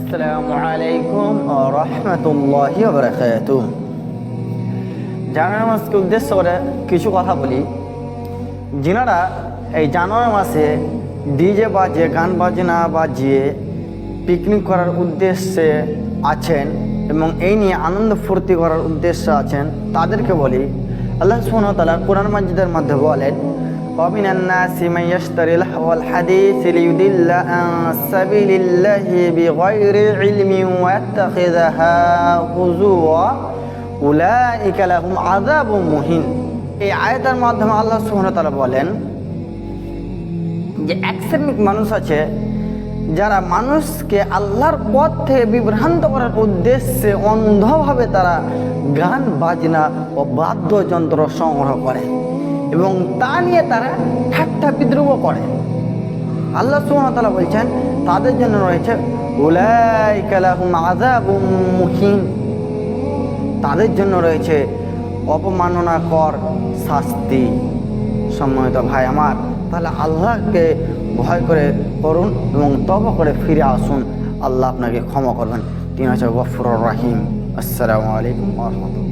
আসসালামু আলাইকুম ওয়া রাহমাতুল্লাহি ওয়া বারাকাতুহু। জানুয়ারি মাসকে উদ্দেশ্য করে কিছু কথা বলি। যিনারা এই জানুয়ারি মাসে ডিজে বাজে গান বাজনা বাজিয়ে পিকনিক করার উদ্দেশ্যে আছেন এবং এই নিয়ে আনন্দ ফুর্তি করার উদ্দেশ্যে আছেন, তাদেরকে বলি আল্লাহ সুবহানাহু ওয়া তাআলা কোরআন মাজিদের মধ্যে বলেন, ومن الناس من يشتري لهو الحديث ليضل عن سبيل الله بغير علم ويتخذها هزوا أولئك لهم عذاب مهين। এই আয়াতের মাধ্যমে আল্লাহ সুবহানাহু ওয়া তাআলা বলেন যে এক শ্রেণীর মানুষ আছে যারা মানুষকে আল্লাহর পথ থেকে বিভ্রান্ত করার উদ্দেশ্যে অন্ধভাবে তারা গান বাজনা ও বাদ্যযন্ত্র সংগ্রহ করে এবং তা নিয়ে তারা ঠাট্টা বিদ্রুপ করে। আল্লাহ সুবহানাহু ওয়া তাআলা বলছেন তাদের জন্য রয়েছে উলাইকা লাহুম আযাবুম মুহিন, তাদের জন্য রয়েছে অপমাননাকর শাস্তি। সম্মানিত ভাই আমার, তাহলে আল্লাহকে ভয় করে করুন এবং তওবা করে ফিরে আসুন। আল্লাহ আপনাকে ক্ষমা করবেন। তিনি হচ্ছে গফুরুর রহিম। আসসালামু আলাইকুম ওয়া রাহমাতুল্লাহ।